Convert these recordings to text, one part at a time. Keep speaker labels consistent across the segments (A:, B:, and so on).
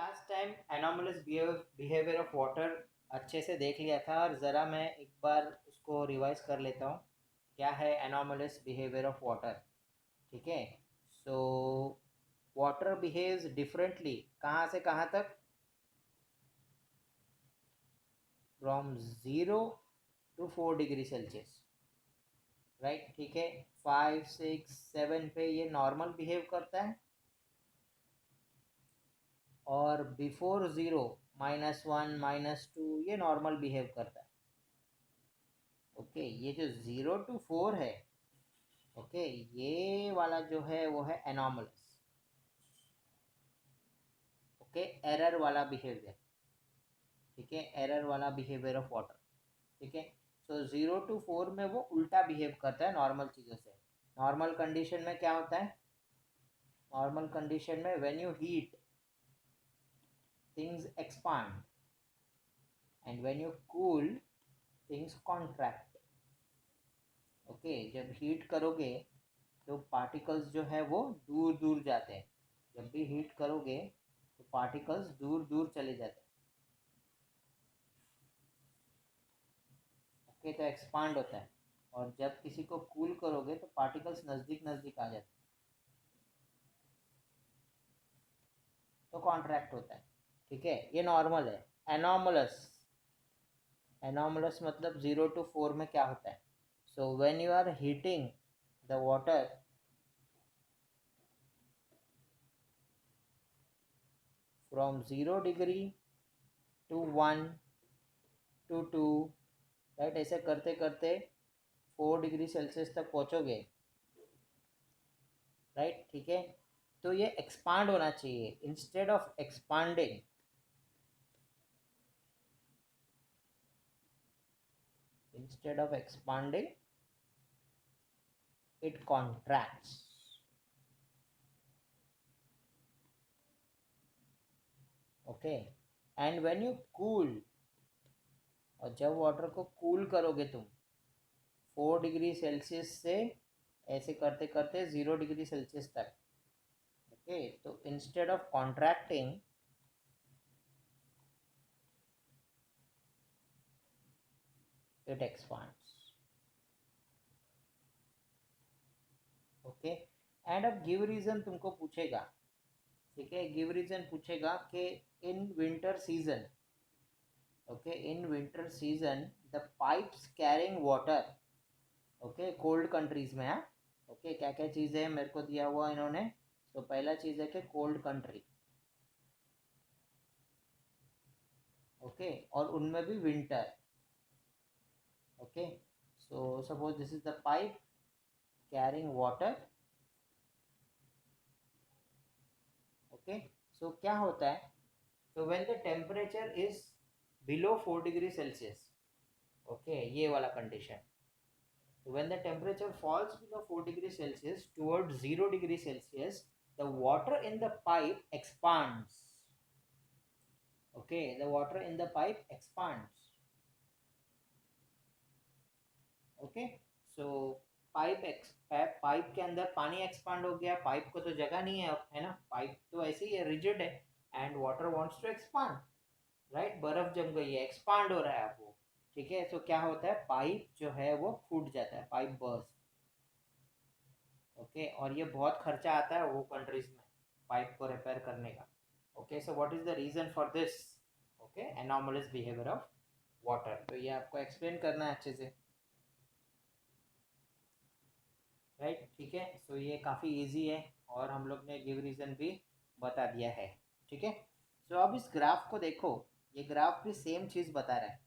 A: Last time anomalous behaviour of water अच्छे से देख लिया था और ज़रा मैं एक बार उसको रिवाइज कर लेता हूँ। क्या है एनोमलस बिहेवियर ऑफ वाटर? ठीक है। सो वाटर बिहेव्स डिफरेंटली कहाँ से कहाँ तक? From 0 to 4 degree Celsius, right. ठीक है। 5, 6, 7 पे ये नॉर्मल बिहेव करता है और बिफोर ज़ीरो -1 -2 ये नॉर्मल बिहेव करता है। ओके, ये जो 0 to 4 है, ओके, ये वाला जो है वो है एनॉमलस। ओके, एरर वाला बिहेवियर। ठीक है, एरर वाला बिहेवियर ऑफ वाटर। ठीक है। सो 0 to 4 में वो उल्टा बिहेव करता है नॉर्मल चीज़ों से। नॉर्मल कंडीशन में क्या होता है? नॉर्मल कंडीशन में when you heat things expand and when you cool things contract. Okay, जब हीट करोगे तो पार्टिकल्स जो है वो दूर दूर जाते हैं। जब भी हीट करोगे तो पार्टिकल्स दूर दूर चले जाते हैं। ओके, तो एक्सपांड होता है। और जब किसी को कूल करोगे तो पार्टिकल्स नज़दीक नज़दीक आ जाते हैं, तो कॉन्ट्रैक्ट होता है। ठीक है, ये नॉर्मल है। एनॉमलस, एनॉमलस मतलब 0 to 4 में क्या होता है? So when you are heating the water from 0 degree to 1 to 2, right, ऐसे करते करते 4 डिग्री सेल्सियस तक पहुँचोगे, राइट। ठीक है, तो ये एक्सपांड होना चाहिए। Instead of expanding, instead of expanding it contracts. Okay, and when you cool, और जब वाटर को कूल करोगे तुम 4 डिग्री सेल्सियस से ऐसे करते करते 0 डिग्री सेल्सियस तक, ओके, तो instead of contracting it expands. Okay, and अब गिव रीजन तुमको पूछेगा। ठीक है, गिव रीजन पूछेगा कि in winter season, okay, in winter season the pipes carrying water, okay, cold countries में। हाँ, ओके, क्या क्या चीज़ है मेरे को दिया हुआ इन्होंने। तो पहला चीज़ है कि कोल्ड कंट्री, ओके, और उनमें भी winter. Okay, so suppose this is the pipe carrying water. Okay, so क्या होता है? तो when the temperature is below 4 degree Celsius, okay, ये वाला condition, when the temperature falls below 4 degrees Celsius towards 0 degrees Celsius, the water in the pipe expands. Okay, the water in the pipe expands. Okay, so pipe के अंदर पानी expand हो गया। Pipe को तो जगह नहीं है, है ना, पाइप तो ऐसे ही है, रिजिड है, and water wants to expand, right. बर्फ जम गई है, एक्सपांड हो रहा है अब वो। ठीक है, तो क्या होता है? पाइप जो है वो फूट जाता है, पाइप बर्स्ट। ओके, और ये बहुत खर्चा आता है वो कंट्रीज में पाइप को रिपेयर करने का। Okay, so what is the reason for this? Okay, anomalous behaviour of water. तो ये आपको एक्सप्लेन करना है अच्छे से, राइट। ठीक है, सो ये काफ़ी इजी है और हम लोग ने गिव रीज़न भी बता दिया है। ठीक है, सो अब इस ग्राफ को देखो, ये ग्राफ भी सेम चीज़ बता रहा है।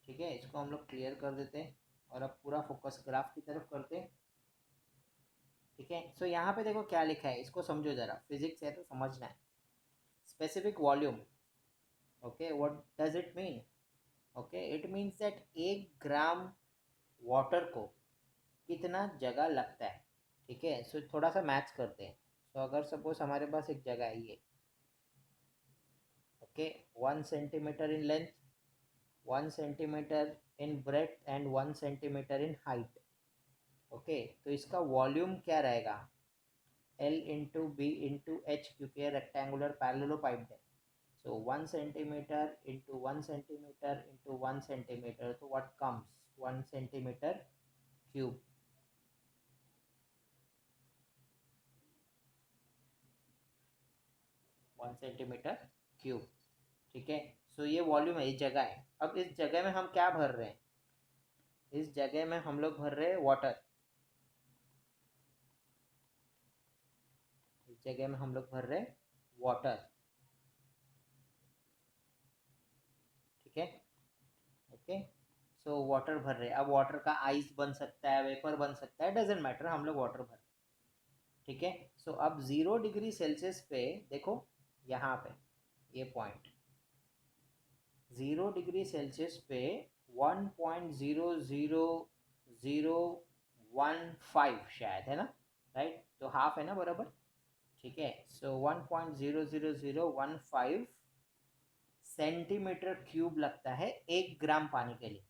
A: ठीक है, इसको हम लोग क्लियर कर देते हैं और अब पूरा फोकस ग्राफ की तरफ करते हैं। ठीक है, सो यहाँ पे देखो क्या लिखा है, इसको समझो ज़रा, फिजिक्स है तो समझना है। Specific volume, okay, what does it mean? Okay, it means that 1 gram water को कितना जगह लगता है। ठीक है, सो थोड़ा सा मैथ्स करते हैं। तो अगर सपोज हमारे पास एक जगह है ये, okay, 1 centimetre in length, 1 centimetre in breadth and 1 centimetre in height. Okay, तो इसका वॉल्यूम क्या रहेगा? L into B into H, क्योंकि ये रेक्टेंगुलर पैरेललोपाइड है. So 1 centimeter into 1 centimeter into 1 centimeter, so what comes? 1 centimeter cube. One centimetre cube. ठीक है. सो ये वॉल्यूम है, इस जगह है. अब इस जगह में हम क्या भर रहे हैं? इस जगह में हम लोग भर रहे हैं वाटर. इस जगह में हम लोग भर रहे हैं वाटर. ठीक है. ओके. सो वाटर भर रहे हैं. अब वाटर का आइस बन सकता है, वेपर बन सकता है, डजेंट मैटर, हम लोग वाटर भर रहे हैं. ठीक है. सो अब 0 डिग्री सेल्सियस पे देखो, यहाँ पे ये पॉइंट 0 डिग्री सेल्सियस पे 1.00015 शायद है ना, राइट. तो हाफ है ना, बराबर. ठीक है. सो 1.00015 सेंटीमीटर क्यूब लगता है 1 ग्राम पानी के लिए.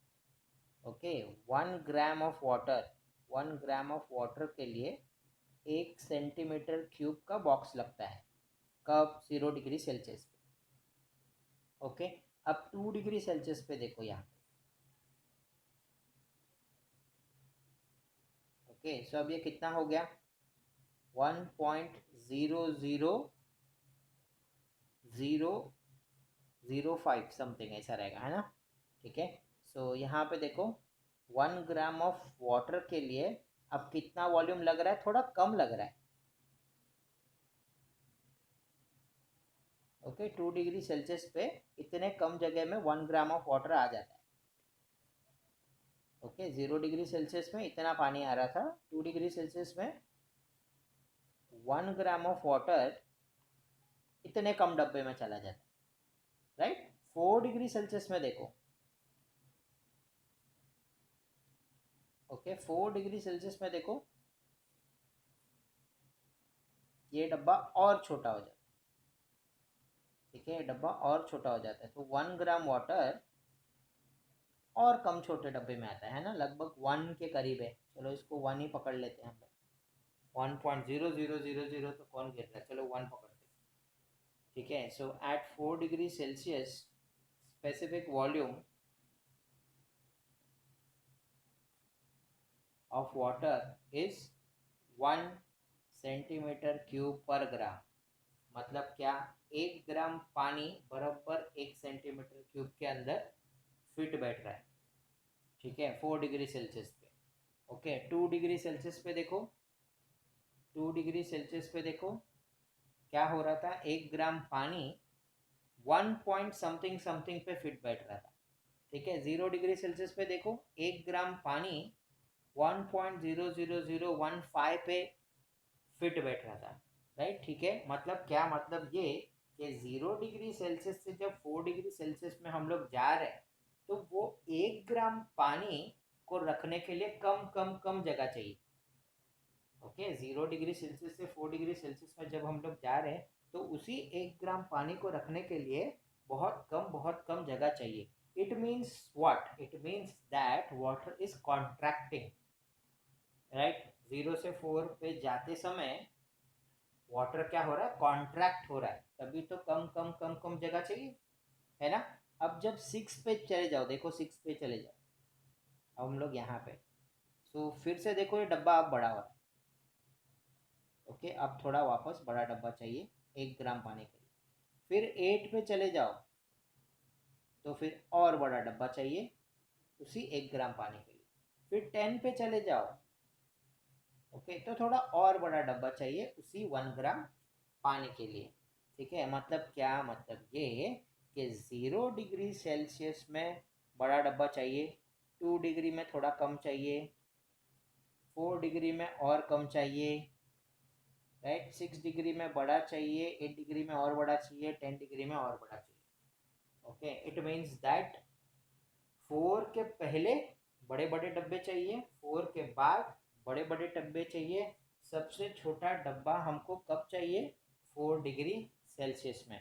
A: ओके. 1 ग्राम ऑफ वाटर के लिए 1 सेंटीमीटर क्यूब का बॉक्स लगता है. कब? 0 डिग्री सेल्सियस पे. ओके. अब 2 डिग्री सेल्सियस पे देखो यहाँ. ओके. सो अब ये कितना हो गया? 1.00005 समथिंग ऐसा रहेगा, है ना. ठीक है. सो यहाँ पे देखो, 1 ग्राम ऑफ वाटर के लिए अब कितना वॉल्यूम लग रहा है? थोड़ा कम लग रहा है. ओके. 2 डिग्री सेल्सियस पे इतने कम जगह में 1 ग्राम ऑफ वाटर आ जाता है. ओके. 0 डिग्री सेल्सियस में इतना पानी आ रहा था, 2 डिग्री सेल्सियस में 1 ग्राम ऑफ वाटर इतने कम डब्बे में चला जाता है, राइट. 4 डिग्री सेल्सियस में देखो. ओके. 4 डिग्री सेल्सियस में देखो, ये डब्बा और छोटा हो जाता है. ठीक है. डब्बा और छोटा हो जाता है, तो 1 ग्राम वाटर और कम छोटे डब्बे में आता है ना, लगभग 1 के करीब है. चलो इसको 1 ही पकड़ लेते हैं हम लोग. 1.0000 तो कौन गिर रहा है, चलो 1 पकड़ते हैं. ठीक है. So at 4 degree Celsius specific volume of water is 1 centimetre cube per gram. मतलब क्या? 1 ग्राम पानी बराबर 1 सेंटीमीटर क्यूब के अंदर फिट बैठ रहा है. ठीक है. 4 डिग्री सेल्सियस पे. ओके. 2 डिग्री सेल्सियस पे देखो. 2 डिग्री सेल्सियस पे देखो क्या हो रहा था? 1 ग्राम पानी 1 पॉइंट समथिंग समथिंग पे फिट बैठ रहा था. ठीक है. 0 डिग्री सेल्सियस पे देखो, 1 ग्राम पानी 1.00015 पे फिट बैठ रहा था, राइट. ठीक है. मतलब क्या? मतलब ये कि 0 डिग्री सेल्सियस से जब 4 डिग्री सेल्सियस में हम लोग जा रहे हैं, तो वो 1 ग्राम पानी को रखने के लिए कम कम कम जगह चाहिए. ओके. 0 डिग्री सेल्सियस से 4 डिग्री सेल्सियस में जब हम लोग जा रहे हैं, तो उसी 1 ग्राम पानी को रखने के लिए बहुत कम जगह चाहिए. It means what? It means that water is contracting, right. 0 से 4 पे जाते समय वाटर क्या हो रहा है? कॉन्ट्रैक्ट हो रहा है. तभी तो कम कम कम कम जगह चाहिए, है ना. अब जब 6 पे चले जाओ, देखो 6 पे चले जाओ, अब हम लोग यहाँ पे. सो फिर से देखो, ये डब्बा अब बड़ा हो रहा है. ओके. अब थोड़ा वापस बड़ा डब्बा चाहिए 1 ग्राम पानी के लिए. फिर 8 पे चले जाओ, तो फिर और बड़ा डब्बा चाहिए उसी 1 ग्राम पानी के लिए. फिर 10 पे चले जाओ. ओके. तो थोड़ा और बड़ा डब्बा चाहिए उसी 1 ग्राम पानी के लिए. ठीक है. मतलब क्या? मतलब ये कि 0 डिग्री सेल्सियस में बड़ा डब्बा चाहिए, 2 डिग्री में थोड़ा कम चाहिए, 4 डिग्री में और कम चाहिए, राइट. 6 डिग्री में बड़ा चाहिए, 8 डिग्री में और बड़ा चाहिए, 10 डिग्री में और बड़ा चाहिए. ओके. इट मीन्स दैट 4 के पहले बड़े बड़े डब्बे चाहिए, 4 के बाद बड़े बड़े डब्बे चाहिए. सबसे छोटा डब्बा हमको कब चाहिए? 4 डिग्री सेल्सियस में,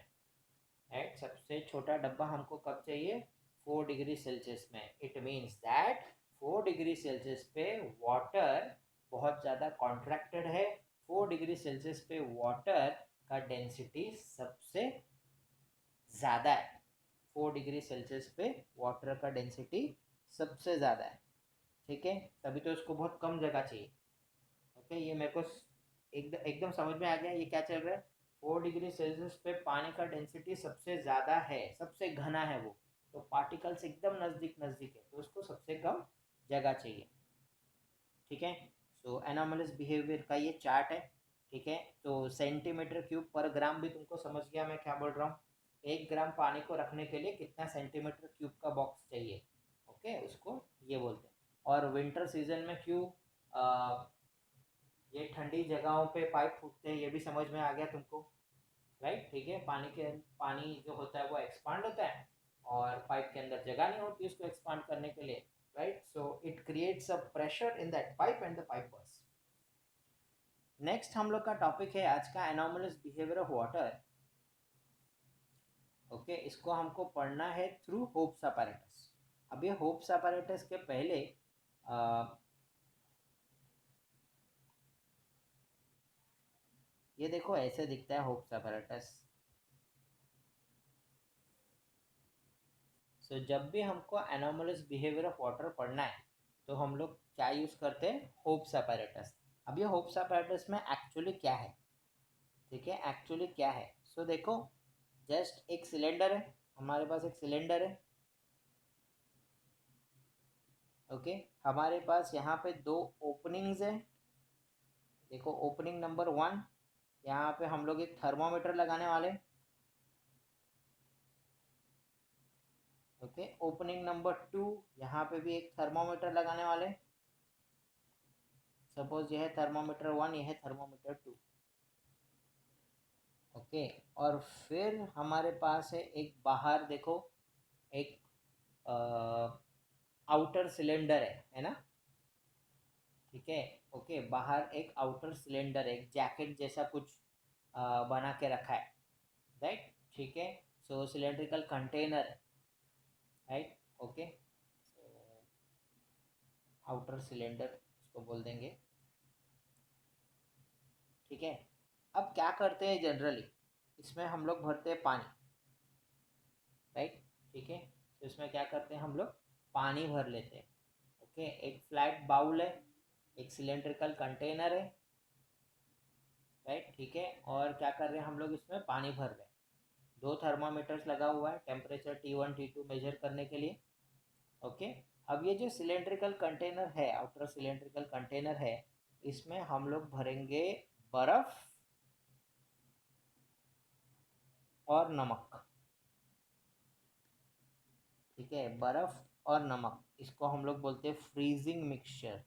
A: राइट. सबसे छोटा डब्बा हमको कब चाहिए? 4 डिग्री सेल्सियस में. It means that 4 degree Celsius पे वाटर बहुत ज़्यादा कॉन्ट्रैक्टेड है, 4 डिग्री सेल्सियस पे वाटर का डेंसिटी सबसे ज़्यादा है। 4 डिग्री सेल्सियस पे वाटर का डेंसिटी सबसे ज़्यादा है, ठीक है। तभी तो इसको बहुत कम जगह चाहिए। ओके, ये मेरे को एकदम समझ में आ गया ये क्या चल रहा है। 4 डिग्री सेल्सियस पे पानी का डेंसिटी सबसे ज़्यादा है, सबसे घना है वो, तो पार्टिकल्स एकदम नज़दीक नज़दीक है, तो उसको सबसे कम जगह चाहिए, ठीक है। सो एनोमलस बिहेवियर का ये चार्ट है, ठीक है। तो सेंटीमीटर क्यूब पर ग्राम भी तुमको समझ गया मैं क्या बोल रहा हूँ। 1 ग्राम पानी को रखने के लिए कितना सेंटीमीटर क्यूब का बॉक्स चाहिए, ओके, उसको ये बोलते हैं। और विंटर सीजन में क्यों ये ठंडी जगहों पे पाइप फूटते हैं, ये भी समझ में आ गया तुमको, राइट, ठीक है। पानी जो होता है वो एक्सपांड होता है और पाइप के अंदर जगह नहीं होती उसको एक्सपांड करने के लिए, right. So it creates a pressure in that pipe and the pipe burst. Next हम लोग का टॉपिक है आज का anomalous behaviour of water. Okay, इसको हमको पढ़ना है थ्रू होप्स अपैरेटस। अब ये होप्स अपैरेटस के पहले ये देखो ऐसे दिखता है होप्स अपैरेटस। सो जब भी हमको एनोमलस बिहेवियर ऑफ वाटर पढ़ना है तो हम लोग क्या यूज़ करते हैं, होप्स अपैरेटस। अब ये होप्स अपैरेटस में एक्चुअली क्या है, ठीक है, एक्चुअली क्या है। सो देखो, जस्ट एक सिलेंडर है, हमारे पास एक सिलेंडर है, ओके। हमारे पास यहाँ पे 2 ओपनिंग्स है। देखो ओपनिंग नंबर 1, यहाँ पे हम लोग एक थर्मोमीटर लगाने वाले, ओके। ओपनिंग नंबर 2, यहाँ पे भी एक थर्मोमीटर लगाने वाले। सपोज यह है थर्मोमीटर 1, यह है थर्मोमीटर 2, ओके। और फिर हमारे पास है एक बाहर देखो, एक आउटर सिलेंडर है ना, ठीक है, ओके। बाहर एक आउटर सिलेंडर, एक जैकेट जैसा कुछ बना के रखा है, राइट, ठीक है। So cylindrical container, right, okay. Outer cylinder इसको बोल देंगे, ठीक है। अब क्या करते हैं जनरली, इसमें हम लोग भरते हैं पानी, राइट, ठीक है। तो इसमें क्या करते हैं हम लोग, पानी भर लेते हैं, ओके। एक फ्लैट बाउल है, एक सिलेंड्रिकल कंटेनर है, राइट, ठीक है। और क्या कर रहे हैं हम लोग, इसमें पानी भर रहे हैं। 2 थर्मामीटर्स लगा हुआ है टेम्परेचर T1 T2 मेजर करने के लिए, ओके। अब ये जो सिलेंड्रिकल कंटेनर है, आउटर सिलेंड्रिकल कंटेनर है, इसमें हम लोग भरेंगे बर्फ और नमक, ठीक है। बर्फ और नमक, इसको हम लोग बोलते हैं फ्रीजिंग मिक्सचर,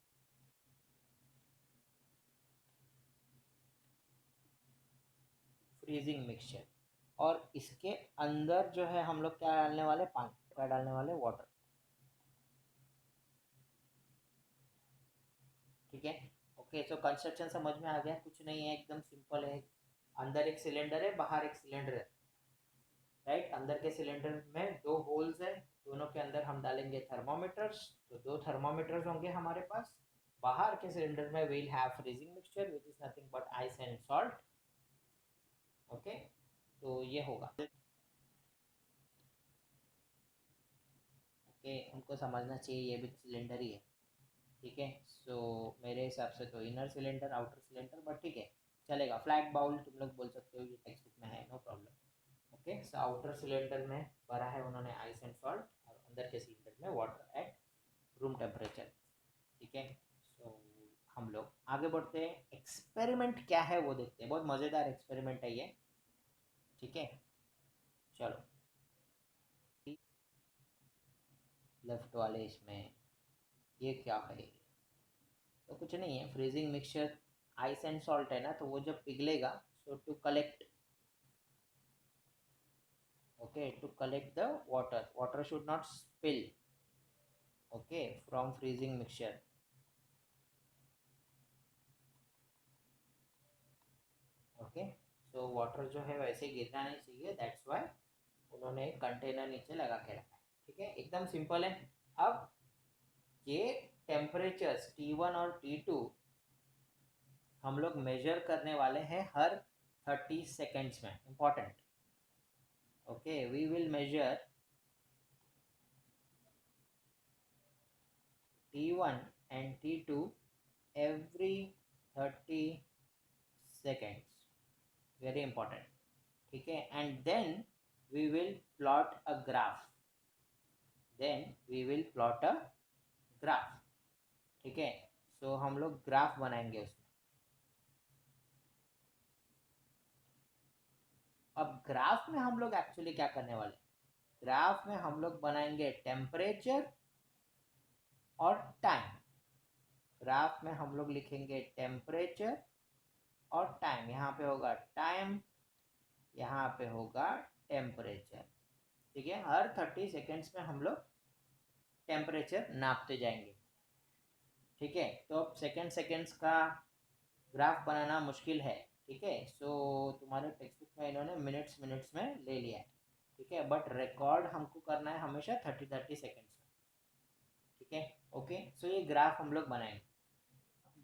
A: फ्रीजिंग मिक्सचर। और इसके अंदर जो है हम लोग क्या डालने वाले, पानी, क्या डालने वाले, वाटर, ठीक है, ओके। तो कंस्ट्रक्शन समझ में आ गया, कुछ नहीं है, एकदम सिंपल है। अंदर एक सिलेंडर है, बाहर एक सिलेंडर है, राइट। अंदर के सिलेंडर में 2 होल्स है, दोनों के अंदर हम डालेंगे थर्मोमीटर्स, तो 2 थर्मोमीटर्स होंगे हमारे पास। बाहर के सिलेंडर में we'll have freezing mixture which is nothing but ice and salt, okay. तो ये होगा, ओके। हमको समझना चाहिए ये भी सिलेंडर ही है, ठीक है। सो मेरे हिसाब से तो inner cylinder, outer cylinder, but ठीक है, चलेगा। फ्लैट बाउल तुम लोग बोल सकते हो, ये टेक्स्ट बुक में है, no problem, okay. So outer cylinder में भरा है उन्होंने आइस एंड सॉल्ट, और अंदर के सिलेंडर में वाटर एट रूम टेम्परेचर, ठीक है। सो हम लोग आगे बढ़ते हैं, एक्सपेरिमेंट क्या है वो देखते हैं। बहुत मज़ेदार एक्सपेरिमेंट है ये, ठीक है, चलो। लेफ्ट वाले इसमें ये क्या है, तो कुछ नहीं है, freezing mixture, ice and salt है ना, तो वो जब पिघलेगा, so to collect, okay, to collect the water, water should not spill, okay, from freezing mixture, okay. So water जो है वैसे गिरना नहीं चाहिए, दैट्स वाई उन्होंने एक कंटेनर नीचे लगा के रखा है, ठीक है, एकदम सिंपल है। अब ये टेम्परेचर्स T1 और T2 हम लोग मेजर करने वाले हैं हर 30 सेकेंड्स में, important. Okay, we will measure T1 and T2 every 30 seconds, very important, ठीक है। And then we will plot a graph, ठीक है। सो हम लोग ग्राफ बनाएंगे उसमें। अब ग्राफ में हम लोग एक्चुअली क्या करने वाले, ग्राफ में हम लोग बनाएंगे टेम्परेचर और टाइम। ग्राफ में हम लोग लिखेंगे टेम्परेचर और टाइम, यहाँ पे होगा टाइम, यहाँ पे होगा टेम्परेचर, ठीक है। हर 30 सेकेंड्स में हम लोग टेम्परेचर नापते जाएंगे, ठीक है। तो अब सेकेंड्स का ग्राफ बनाना मुश्किल है, ठीक है। सो तुम्हारे टेक्स्ट बुक में इन्होंने मिनट्स में ले लिया है, ठीक है, बट रिकॉर्ड हमको करना है हमेशा 30 सेकेंड्स में, ठीक है। ओके, सो ये ग्राफ हम लोग बनाएंगे।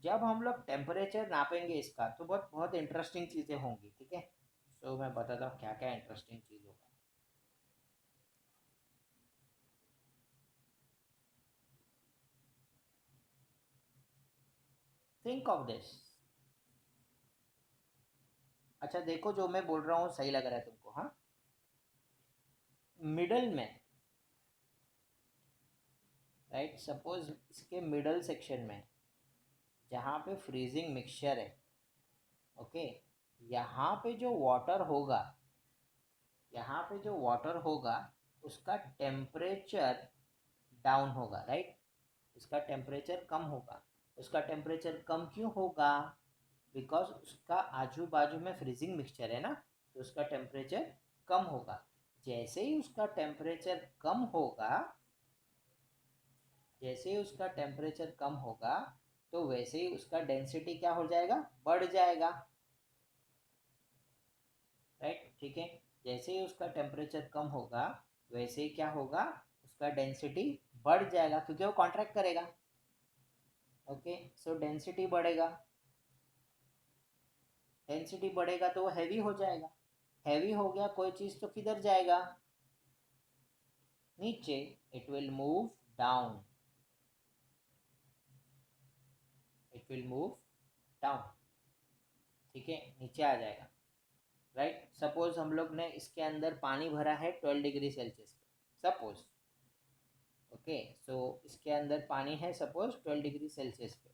A: जब हम लोग टेम्परेचर नापेंगे इसका तो बहुत बहुत इंटरेस्टिंग चीज़ें होंगी, ठीक है। सो मैं बताता हूँ क्या क्या इंटरेस्टिंग चीज़ होगा। Think of this. अच्छा देखो, जो मैं बोल रहा हूँ सही लग रहा है तुमको? हाँ, मिडल में, राइट, सपोज इसके मिडल सेक्शन में जहाँ पे फ्रीजिंग मिक्सचर है, ओके, यहाँ पे जो वाटर होगा, यहाँ पे जो वाटर होगा उसका टेम्परेचर डाउन होगा, राइट। उसका टेम्परेचर कम होगा। उसका टेम्परेचर कम क्यों होगा? बिकॉज उसका आजू बाजू में फ्रीजिंग मिक्सचर है ना, तो उसका टेम्परेचर कम होगा। जैसे ही उसका टेम्परेचर कम होगा, जैसे ही उसका टेम्परेचर कम होगा तो वैसे ही उसका डेंसिटी क्या हो जाएगा? बढ़ जाएगा, राइट, ठीक है। जैसे ही उसका टेम्परेचर कम होगा वैसे ही क्या होगा? उसका डेंसिटी बढ़ जाएगा, क्योंकि वो कॉन्ट्रैक्ट करेगा। ओके, सो डेंसिटी बढ़ेगा, डेंसिटी बढ़ेगा तो वो हैवी हो जाएगा। हैवी हो गया कोई चीज़ तो किधर जाएगा? नीचे। It will move down, it will move down, ठीक है, नीचे आ जाएगा, राइट। सपोज हम लोग ने इसके अंदर पानी भरा है 12 डिग्री सेल्सियस पे, सपोज, ओके। सो इसके अंदर पानी है सपोज 12 डिग्री सेल्सियस पे,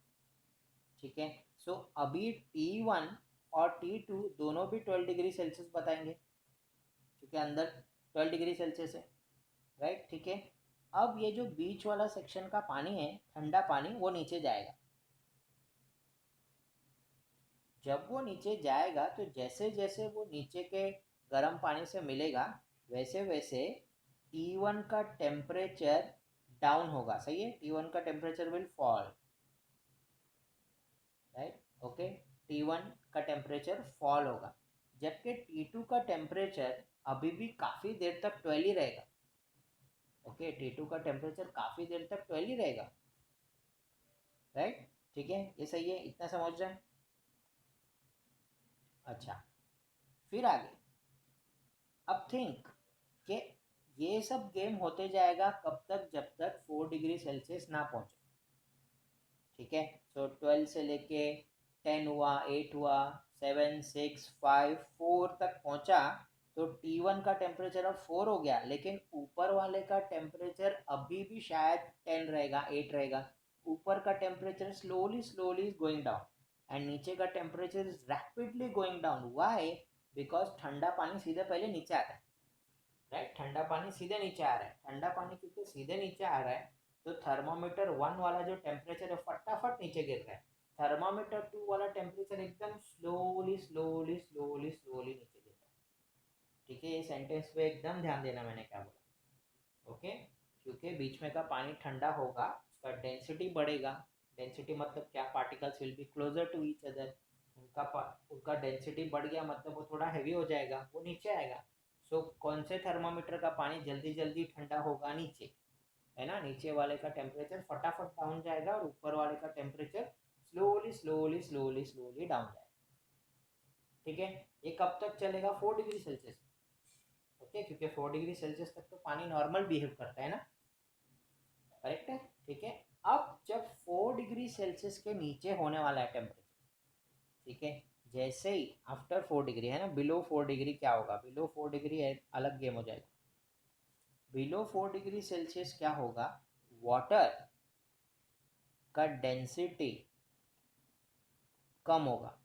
A: ठीक है। सो अभी T1 और T2 दोनों भी 12 डिग्री सेल्सियस बताएंगे, क्योंकि अंदर 12 डिग्री सेल्सियस है, राइट, ठीक है। अब ये जो बीच वाला सेक्शन का पानी है, ठंडा पानी, वो नीचे जाएगा। जब वो नीचे जाएगा तो जैसे जैसे वो नीचे के गर्म पानी से मिलेगा वैसे वैसे T1 का टेम्परेचर डाउन होगा, सही है। T1 का temperature will fall, right, okay. T1 का टेम्परेचर फॉल होगा, जबकि T2 का टेम्परेचर अभी भी काफ़ी देर तक 12 ही रहेगा। ओके, T2 का टेम्परेचर काफ़ी देर तक 12 ही रहेगा, राइट, ठीक है। ये सही है, इतना समझ रहे हैं? अच्छा, फिर आगे। अब थिंक कि ये सब गेम होते जाएगा कब तक? जब तक 4 डिग्री सेल्सियस ना पहुंचे, ठीक है। सो 12 से लेके 10 हुआ, 8 हुआ, 7, 6, 5, 4 तक पहुंचा तो T1 का टेम्परेचर अब 4 हो गया, लेकिन ऊपर वाले का टेम्परेचर अभी भी शायद 10 रहेगा, 8 रहेगा। ऊपर का temperature slowly slowly going down and नीचे का temperature is rapidly going down. Why? Because ठंडा पानी सीधे पहले नीचे आता है, राइट। ठंडा पानी सीधे नीचे आ रहा है, ठंडा पानी क्योंकि सीधे नीचे आ रहा है तो थर्मामीटर 1 वाला जो टेम्परेचर है फटाफट नीचे गिर रहा है। थर्मामीटर 2 वाला टेम्परेचर एकदम स्लोली स्लोली स्लोली स्लोली नीचे गिर रहा है, ठीक है। ये सेंटेंस पे एकदम ध्यान देना मैंने क्या बोला, ओके। क्योंकि बीच में का पानी ठंडा होगा, उसका डेंसिटी बढ़ेगा। डेंसिटी मतलब क्या? Particles will be closer to each other. उनका डेंसिटी बढ़ गया मतलब वो थोड़ा हैवी हो जाएगा, वो नीचे आएगा। सो कौन से थर्मामीटर का पानी जल्दी जल्दी ठंडा होगा? नीचे, है ना। नीचे वाले का टेम्परेचर फटाफट डाउन जाएगा और ऊपर वाले का temperature slowly slowly slowly slowly down जाएगा। ठीक है, ये कब तक चलेगा? 4 डिग्री सेल्सियस। ओके, क्योंकि 4 डिग्री सेल्सियस तक तो पानी नॉर्मल बिहेव करता है ना, करेक्ट है। ठीक है, अब जब 4 डिग्री सेल्सियस के नीचे होने वाला है टेम्परेचर, ठीक है, जैसे ही आफ्टर 4 डिग्री है ना, बिलो 4 डिग्री क्या होगा? बिलो 4 डिग्री अलग गेम हो जाएगा। बिलो 4 डिग्री सेल्सियस क्या होगा? वाटर का डेंसिटी कम होगा,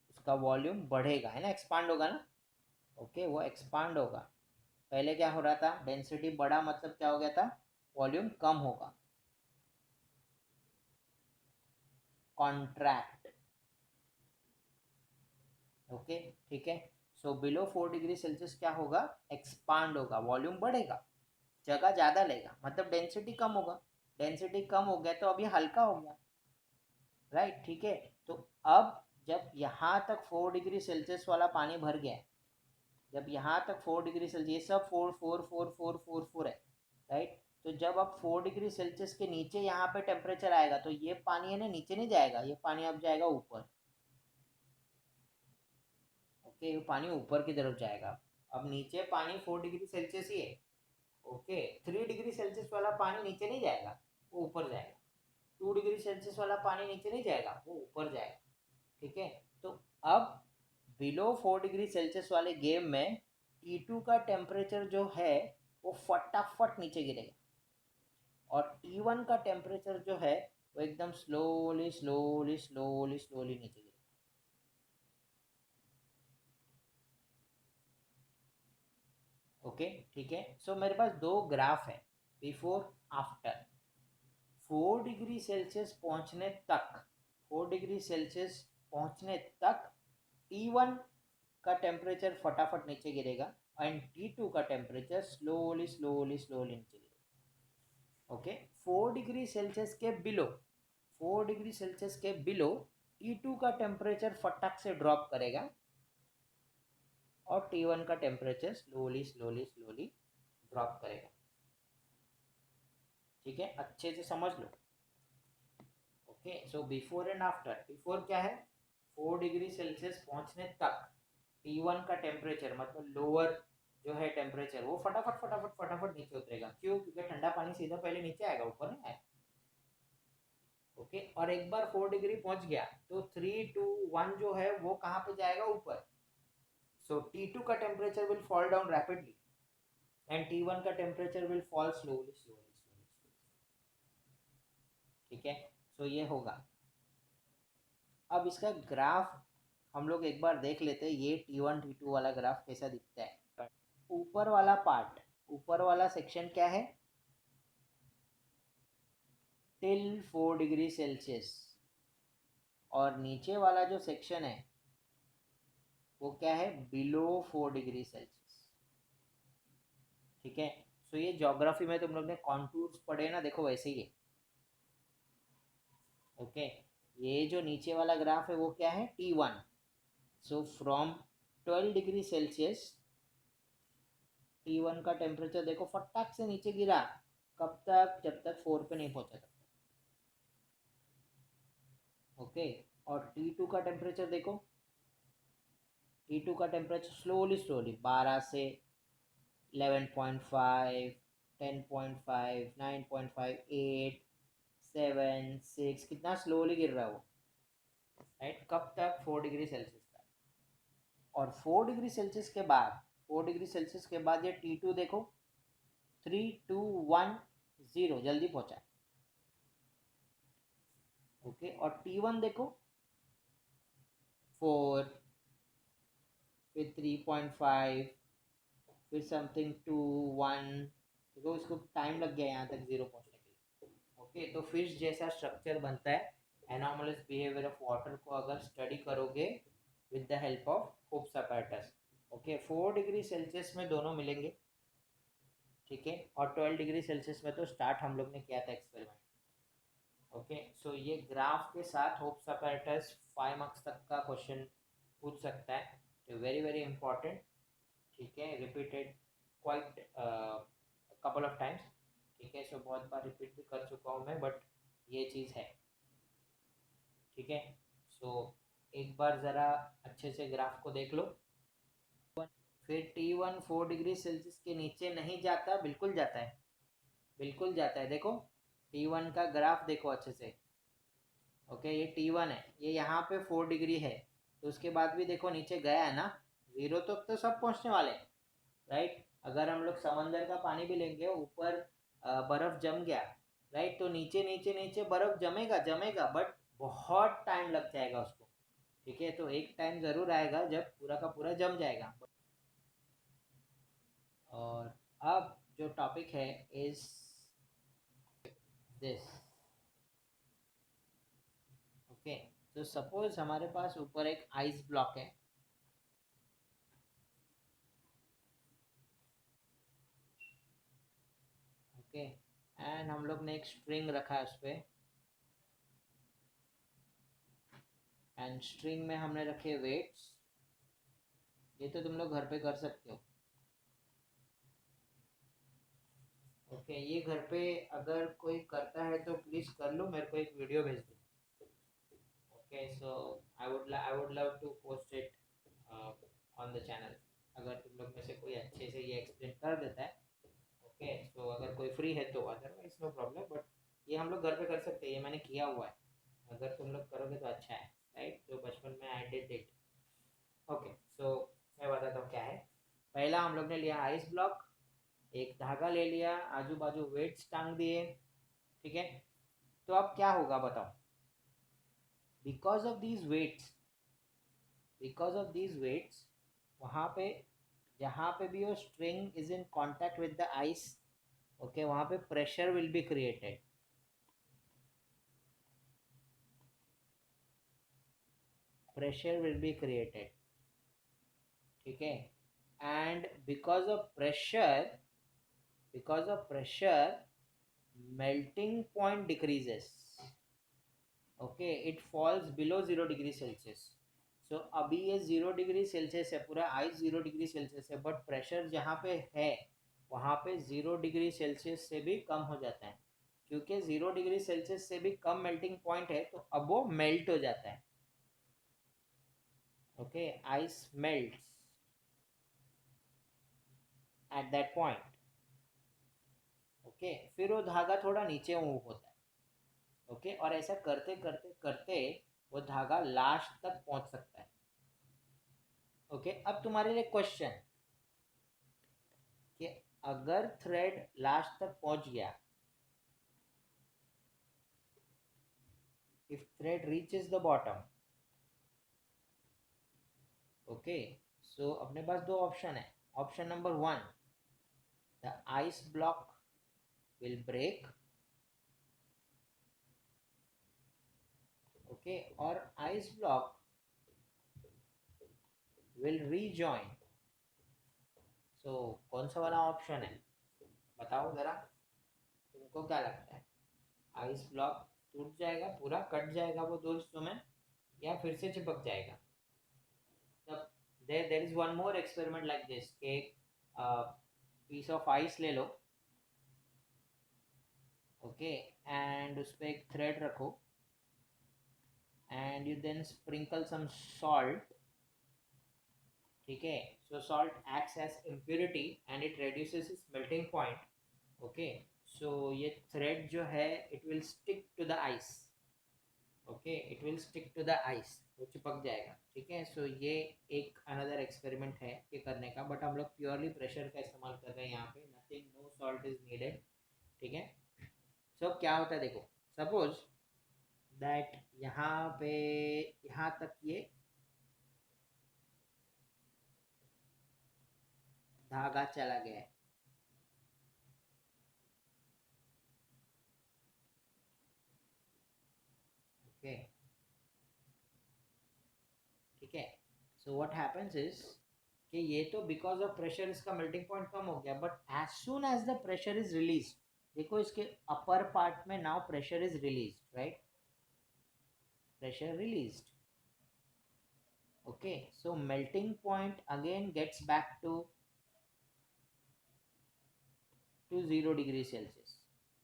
A: उसका वॉल्यूम बढ़ेगा, है ना, एक्सपांड होगा ना। ओके, वो एक्सपांड होगा। पहले क्या हो रहा था? डेंसिटी बढ़ा, मतलब क्या हो गया था? वॉल्यूम कम होगा, कॉन्ट्रैक्ट। ओके, ठीक है। सो बिलो 4 डिग्री सेल्सियस क्या होगा? एक्सपांड होगा, वॉल्यूम बढ़ेगा, जगह ज़्यादा लेगा, मतलब डेंसिटी कम होगा। डेंसिटी कम हो गया तो अब ये हल्का हो गया, राइट। ठीक है, तो अब जब यहाँ तक 4 डिग्री सेल्सियस वाला पानी भर गया, जब यहाँ तक 4 डिग्री सेल्सियस, ये सब 4 4 4 4 4 4 है, राइट। तो जब अब 4 डिग्री सेल्सियस के नीचे यहाँ पे टेम्परेचर आएगा, तो ये पानी है ना नीचे नहीं जाएगा, ये पानी अब जाएगा ऊपर। ओके, ये पानी ऊपर की तरफ जाएगा। अब नीचे पानी 4 डिग्री सेल्सियस ही है। ओके, 3 डिग्री सेल्सियस वाला पानी नीचे नहीं जाएगा, वो ऊपर जाएगा। 2 डिग्री सेल्सियस वाला पानी नीचे नहीं जाएगा, वो ऊपर जाएगा। ठीक है, तो अब बिलो 4 डिग्री सेल्सियस वाले गेम में T2 का टेम्परेचर जो है वो फटाफट नीचे गिरेगा, और T1 का टेम्परेचर जो है वो एकदम स्लोली स्लोली स्लोली स्लोली नीचे गिरेगा। ओके, ठीक है। सो मेरे पास दो ग्राफ है, बिफोर आफ्टर। 4 डिग्री सेल्सियस पहुंचने तक, 4 डिग्री सेल्सियस पहुंचने तक T1 का टेम्परेचर फटाफट नीचे गिरेगा, एंड T2 का टेम्परेचर स्लोली स्लोली स्लोली नीचे गिरेगा। ओके, 4 डिग्री सेल्सियस के बिलो, 4 डिग्री सेल्सियस के बिलो T2 का टेम्परेचर फटाक से ड्रॉप करेगा, और T1 का temperature slowly slowly slowly drop करेगा। ठीक है, अच्छे से समझ लो। Okay, so before and after. Before क्या है? 4 डिग्री सेल्सियस पहुंचने तक T1 का टेम्परेचर, मतलब लोअर जो है टेम्परेचर, वो फटाफट फटाफट फटाफट नीचे उतरेगा। क्यों? क्योंकि ठंडा पानी सीधा पहले नीचे आएगा, ऊपर नहीं आएगा। ओके, और एक बार 4 डिग्री पहुंच गया तो 3 2 1 जो है वो कहाँ पे जाएगा? ऊपर। सो T2 का temperature will fall down rapidly, and T1 का temperature will fall slowly slowly slowly. ठीक है, सो ये होगा। अब इसका ग्राफ हम लोग एक बार देख लेते हैं, ये T1 T2 वाला ग्राफ कैसा दिखता है। ऊपर वाला पार्ट, ऊपर वाला सेक्शन क्या है? टिल 4 डिग्री सेल्सियस, और नीचे वाला जो सेक्शन है वो क्या है? Below 4 degree Celsius. ठीक है, सो ये ज्योग्राफी में तुम लोग ने कॉन्टूर्स पढ़े ना, देखो वैसे ही है। ओके, ये जो नीचे वाला ग्राफ है वो क्या है? T1। So from 12 degree Celsius T1 का टेम्परेचर देखो फटाक से नीचे गिरा, कब तक? जब तक 4 पे नहीं पहुंचा तब। ओके, और T2 का टेम्परेचर देखो, T2 का टेम्परेचर स्लोली स्लोली 12 से 11.5, 10.5, 9.5, 8, 7, 6, कितना स्लोली गिर रहा है वो, राइट। कब तक? 4 डिग्री सेल्सियस तक। और 4 डिग्री सेल्सियस के बाद, 4 डिग्री सेल्सियस के बाद ये T2 देखो, 3 2 1 0, जल्दी पहुंचा। ओके, और T1 देखो 4, फिर 3.5, फिर समथिंग 2 1, देखो इसको टाइम लग गया यहाँ तक 0 पहुँचने के लिए। ओके, तो फिश जैसा स्ट्रक्चर बनता है एनॉमलस बिहेवियर ऑफ वाटर को अगर स्टडी करोगे with the help of hopes apparatus. Okay, 4 degree Celsius में दोनों मिलेंगे, ठीक है, और 12 डिग्री सेल्सियस में तो स्टार्ट हम लोग ने किया था एक्सपेरिमेंट। ओके, सो ये ग्राफ के साथ होप्स अपैरेटस 5 मार्क्स तक का क्वेश्चन पूछ सकता है, तो वेरी वेरी इंपॉर्टेंट। ठीक है, repeated quite couple of times. ठीक है, सो बहुत बार रिपीट भी कर चुका हूँ मैं, बट ये चीज़ है। ठीक है। सो एक बार ज़रा अच्छे से ग्राफ को देख लो। फिर T1 4 डिग्री सेल्सियस के नीचे नहीं जाता, बिल्कुल जाता है, बिल्कुल जाता है। देखो T1 का ग्राफ देखो अच्छे से। ओके, ये T1 है, ये यहाँ पे 4 डिग्री है, तो उसके बाद भी देखो नीचे गया है ना, ज़ीरो तो सब पहुँचने वाले हैं, राइट। अगर हम लोग समंदर का पानी भी लेंगे, ऊपर बर्फ़ जम गया, राइट, तो नीचे नीचे नीचे बर्फ़ जमेगा जमेगा, बट बहुत टाइम लग जाएगा उसको, ठीक है। तो एक टाइम ज़रूर आएगा जब पूरा का पूरा जम जाएगा। और अब जो टॉपिक है इज दिस। ओके, तो सपोज हमारे पास ऊपर एक आइस ब्लॉक है, ओके, एंड हम लोग ने एक स्ट्रिंग रखा है उस पर, एंड स्ट्रिंग में हमने रखे वेट्स। ये तो तुम लोग घर पे कर सकते हो। ओके, ये घर पे अगर कोई करता है तो प्लीज़ कर लो, मेरे को एक वीडियो भेज दो। Okay, so I would love to post it on the channel, अगर तुम लोग में से कोई अच्छे से ये एक्सप्लेन कर देता है। ओके, सो अगर कोई फ्री है तो, अदरवाइज नो प्रॉब्लम, बट ये हम लोग घर पे कर सकते हैं, ये मैंने किया हुआ है। अगर तुम लोग करोगे तो अच्छा है, राइट। तो बचपन में आई डिड इट। ओके, सो मैं बताता हूँ क्या है। पहला हम लोग ने लिया आइस ब्लॉक, एक धागा ले लिया, आजू बाजू वेट्स टांग दिए, ठीक है। तो अब क्या होगा बताओ। Because of these weights, because of these weights, वहाँ पे जहाँ पे भी वो string is in contact with the ice, okay, वहाँ पे pressure will be created, pressure will be created, ठीक है। And because of pressure melting point decreases, okay, it falls below 0 degree Celsius. So अभी ये 0 डिग्री सेल्सियस है, पूरा ice 0 degree Celsius है, but pressure जहाँ पे है वहाँ पे 0 डिग्री सेल्सियस से भी कम हो जाता है, क्योंकि 0 डिग्री सेल्सियस से भी कम मेल्टिंग पॉइंट है, तो अब वो मेल्ट हो जाता है। Okay, ice melts at that point. Okay, फिर वो धागा थोड़ा नीचे मूव होता है, ओके, और ऐसा करते करते करते वो धागा लास्ट तक पहुंच सकता है। ओके, अब तुम्हारे लिए क्वेश्चन कि अगर थ्रेड लास्ट तक पहुंच गया, if thread reaches the bottom, okay, so अपने पास दो ऑप्शन है। Option number 1, the ice block will break, okay, और ice block will rejoin. So कौन सा वाला ऑप्शन है, बताओ जरा, तुमको क्या लगता है। आइस ब्लॉक टूट जाएगा, पूरा कट जाएगा वो दो हिस्सों में, या फिर से चिपक जाएगा। तब there is one more experiment like this, कि एक पीस ऑफ आइस ले लो, ओके, एंड उस पर एक थ्रेड रखो, and you then sprinkle some salt, ठीक है। So salt acts as impurity and it reduces its melting point, okay. So ये थ्रेड जो है it will stick to the ice, okay, it will stick to the ice, वो चिपक जाएगा, ठीक है। सो ये एक अनदर एक्सपेरिमेंट है ये करने का, बट हम लोग प्योरली प्रेशर का इस्तेमाल कर रहे हैं यहाँ पे, nothing, no salt is needed, ठीक है। सो क्या होता है देखो, सपोज दैट यहाँ पे, यहाँ तक ये धागा चला गया है, ओके, ठीक है। सो व्हाट हैपेंस इज कि ये तो बिकॉज ऑफ प्रेशर इसका मेल्टिंग पॉइंट कम हो गया, but as soon as the pressure is release, देखो इसके अपर पार्ट में now pressure is release, right, pressure released, okay, so melting point again gets back to 0 degree Celsius,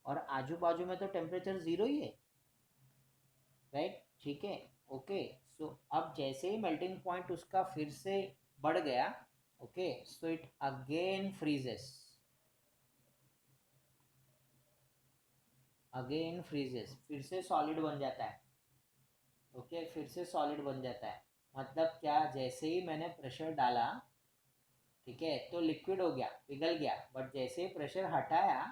A: और आजू बाजू में तो टेम्परेचर 0 ही है, राइट। ठीक है, ओके। सो अब जैसे ही मेल्टिंग पॉइंट उसका फिर से बढ़ गया, okay, so it again freezes, again freezes, फिर से सॉलिड बन जाता है, ओके, फिर से सॉलिड बन जाता है। मतलब क्या, जैसे ही मैंने प्रेशर डाला, ठीक है, तो लिक्विड हो गया, पिघल गया, बट जैसे ही प्रेशर हटाया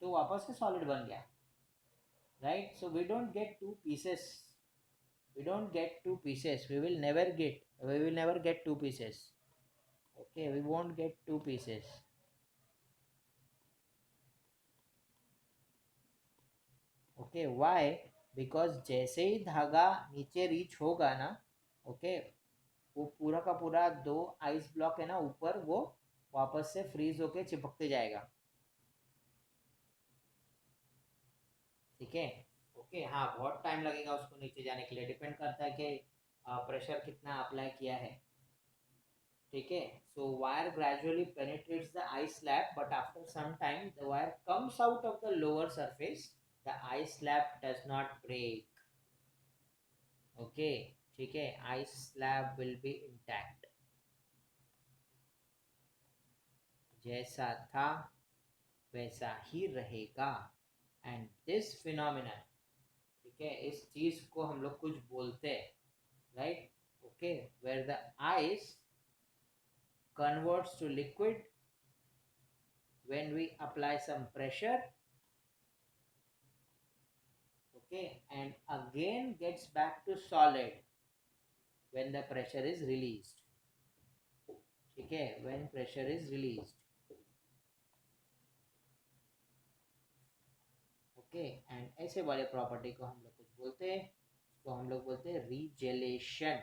A: तो वापस से सॉलिड बन गया, right. So we don't get two pieces, we don't get two pieces, we will never get two pieces, okay, we won't get two pieces, okay, why? Because जैसे ही धागा नीचे रीच होगा ना, ओके, वो पूरा का पूरा दो आइस ब्लॉक है ना ऊपर, वो वापस से फ्रीज होके चिपकते जाएगा, ठीक है, ओके। हाँ, बहुत टाइम लगेगा उसको नीचे जाने के लिए, डिपेंड करता है कि प्रेशर कितना अप्लाई किया है, ठीक है। So wire gradually penetrates the ice slab, but after some time the wire comes out of the lower surface, the ice slab does not break, okay, ठीक है, ice slab will be intact, जैसा था वैसा ही रहेगा। And this phenomena, ठीक है, इस चीज को हम लोग कुछ बोलते हैं, right, okay, where the ice converts to liquid when we apply some pressure, okay, and again gets back to solid when the pressure is released, ठीक है, when pressure is released, okay. And ऐसे वाले property को हम लोग कुछ बोलते हैं, तो हम लोग बोलते हैं रीजेलेशन,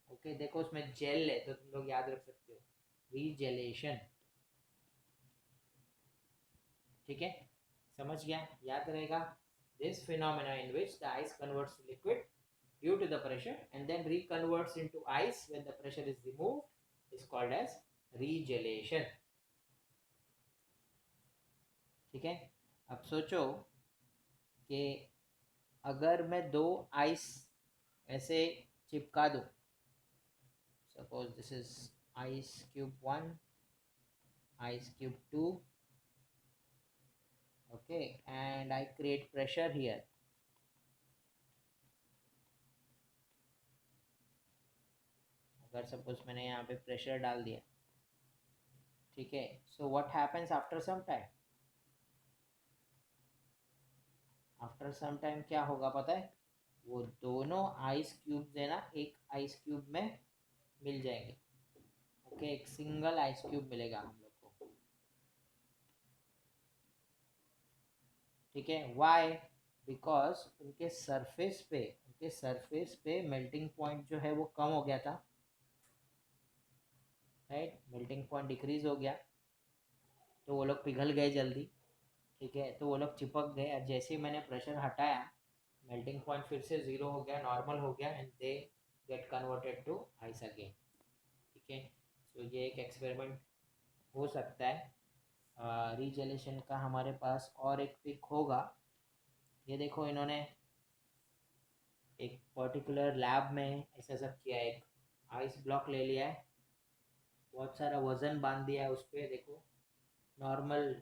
A: ओके। देखो उसमें जेल है तो तुम लोग याद रख सकते हो, रीजेलेशन, ठीक है, समझ गया, याद रहेगा। This phenomena in which the ice converts to liquid due to the pressure and then reconverts into ice when the pressure is removed is called as regelation, ठीक है। अब सोचो कि अगर मैं दो आइस ऐसे चिपका दूं, suppose this is ice cube 1, ice cube 2, okay, and I create pressure here, अगर सपोज मैंने यहाँ पे प्रेशर डाल दिया, ठीक है, so what happens after some time, after some time क्या होगा पता है, वो दोनों आइस क्यूब्स है ना एक आइस क्यूब में मिल जाएंगे, ओके, एक सिंगल आइस क्यूब मिलेगा हम लोग को, ठीक है। व्हाई? बिकॉज उनके सरफेस पे मेल्टिंग पॉइंट जो है वो कम हो गया था, राइट, मेल्टिंग पॉइंट डिक्रीज हो गया, तो वो लोग पिघल गए जल्दी, ठीक है, तो वो लोग चिपक गए। और जैसे ही मैंने प्रेशर हटाया, मेल्टिंग पॉइंट फिर से ज़ीरो हो गया, नॉर्मल हो गया, and they get converted to ice again, ठीक है। तो ये एक एक्सपेरिमेंट हो सकता है, रीजेलेशन का हमारे पास और एक पिक होगा। ये देखो इन्होंने एक पर्टिकुलर लैब में ऐसा सब किया है, एक आइस ब्लॉक ले लिया है, बहुत सारा वजन बांध दिया है उस पर, देखो नॉर्मल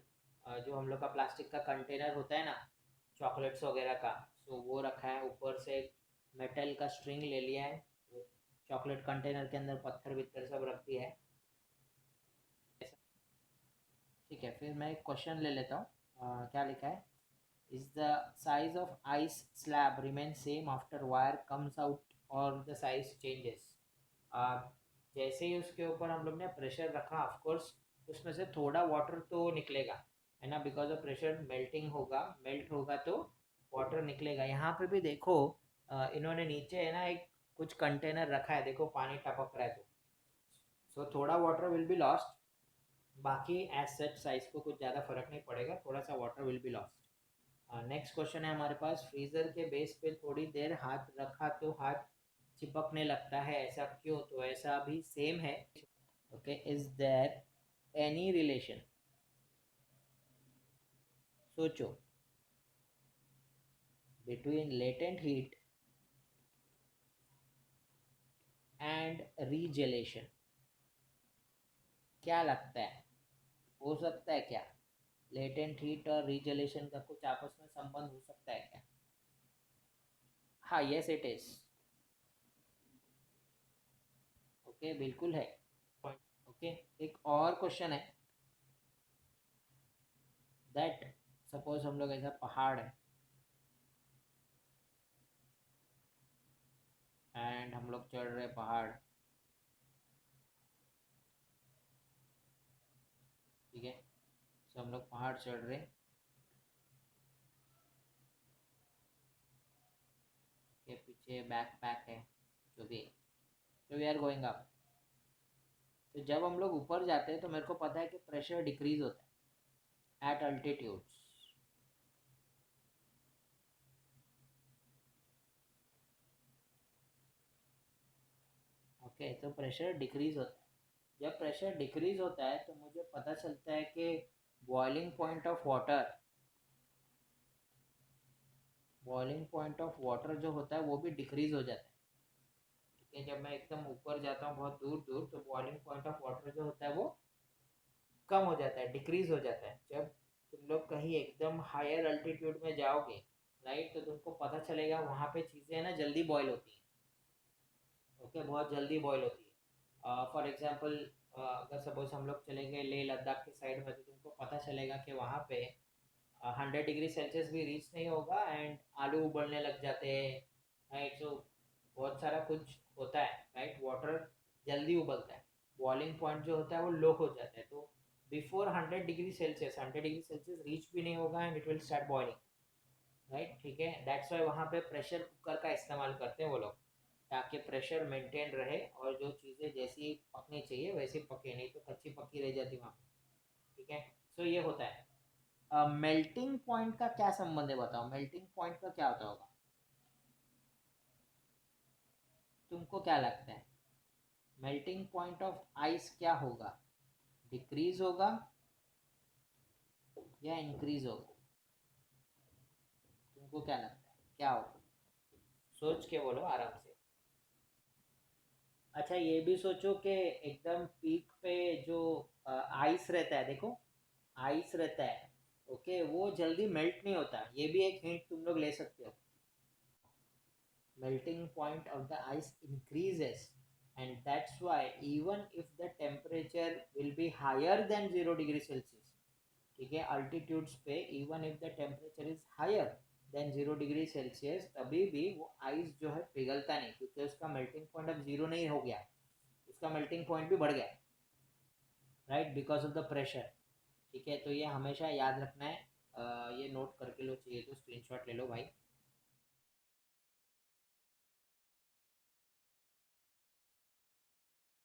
A: जो हम लोग का प्लास्टिक का कंटेनर होता है ना चॉकलेट्स वगैरह का, सो वो रखा है, ऊपर से मेटल का स्ट्रिंग ले लिया है, चॉकलेट कंटेनर के अंदर पत्थर वित्थर सब रख दिया है, ठीक है। फिर मैं एक क्वेश्चन ले लेता हूँ, क्या लिखा है, is the size of ice slab remain same after wire comes out और द साइज चेंजेस, जैसे ही उसके ऊपर हम लोग ने प्रेशर रखा, ऑफकोर्स उसमें से थोड़ा वाटर तो निकलेगा, है ना, बिकॉज ऑफ प्रेशर मेल्टिंग होगा, मेल्ट होगा तो वाटर निकलेगा। यहाँ पे भी देखो इन्होंने नीचे है ना एक कुछ कंटेनर रखा है, देखो पानी टपक रहा है, तो सो थोड़ा वाटर विल बी लॉस्ट, बाकी एज सच साइज को कुछ ज़्यादा फर्क नहीं पड़ेगा, थोड़ा सा water will be lost. Next question है हमारे पास, फ्रीज़र के बेस पे थोड़ी देर हाथ रखा तो हाथ चिपकने लगता है, ऐसा क्यों? तो ऐसा भी सेम है, okay. Is there any relation, सोचो, between latent heat and regelation क्या लगता है, हो सकता है क्या? लेटेंट हीट और रीजेलेशन का कुछ आपस में संबंध हो सकता है क्या? हाँ, यस इट इज। ओके, बिल्कुल है। ओके, एक और क्वेश्चन है दैट सपोज हम लोग ऐसा पहाड़ है एंड हम लोग चढ़ रहे पहाड़, ठीक है। तो हम लोग पहाड़ चढ़ रहे, के पीछे बैक पैक है, जो भी, तो वी आर गोइंग अप। तो जब हम लोग ऊपर जाते हैं तो मेरे को पता है कि प्रेशर डिक्रीज होता है एट अल्टीट्यूड्स। ओके, तो प्रेशर डिक्रीज होता है। जब प्रेशर डिक्रीज होता है तो मुझे पता चलता है कि boiling point of water, boiling point of water जो होता है वो भी डिक्रीज हो जाता है। ठीक है, जब मैं एकदम ऊपर जाता हूँ बहुत दूर दूर तो बॉइलिंग पॉइंट ऑफ वाटर जो होता है वो कम हो जाता है, डिक्रीज हो जाता है। जब तुम लोग कहीं एकदम हायर अल्टीट्यूड में जाओगे, राइट, तो तुमको पता चलेगा वहाँ पे चीज़ें ना जल्दी बॉयल होती हैं। ओके, बहुत जल्दी बॉयल होती है। फॉर एग्जांपल, अगर सपोज हम लोग चले गए लेह लद्दाख के साइड में तो तुमको पता चलेगा कि वहाँ पे 100 डिग्री सेल्सियस भी रीच नहीं होगा एंड आलू उबलने लग जाते हैं, राइट। सो बहुत सारा कुछ होता है, राइट, वाटर जल्दी उबलता है, बॉइलिंग पॉइंट जो होता है वो लो हो जाता है। तो before 100 degree Celsius, 100 degree Celsius reach भी नहीं होगा and it will start boiling, right. ठीक है, दैट्स वाई वहाँ पे प्रेशर कुकर का इस्तेमाल करते हैं वो लोग, ताकि प्रेशर मेंटेन रहे और जो चीज़ें जैसी पकनी चाहिए वैसी पके, नहीं तो कच्ची पकी रह जाती वहाँ पे। ठीक है, सो ये होता है। मेल्टिंग पॉइंट का क्या संबंध है बताओ, मेल्टिंग पॉइंट का क्या होता होगा, तुमको क्या लगता है? मेल्टिंग पॉइंट ऑफ आइस क्या होगा, डिक्रीज होगा या इंक्रीज होगा? तुमको क्या लगता है क्या होगा? सोच के बोलो आराम से। अच्छा, ये भी सोचो कि एकदम पीक पे जो आइस रहता है, देखो आइस रहता है, ओके, वो जल्दी मेल्ट नहीं होता, ये भी एक हिंट तुम लोग ले सकते हो। Melting point of the ice increases, and that's why even if the temperature will be higher than 0 degree Celsius, ठीक है, अल्टीट्यूड्स पे even if the temperature is higher than 0 degree Celsius, तभी भी वो आइस जो है पिघलता नहीं, क्योंकि उसका मेल्टिंग पॉइंट अब जीरो नहीं हो गया, उसका मेल्टिंग पॉइंट भी बढ़ गया, right, because of the pressure. ठीक है, तो ये हमेशा याद रखना है। ये नोट करके लो, चाहिए तो स्क्रीनशॉट ले लो भाई।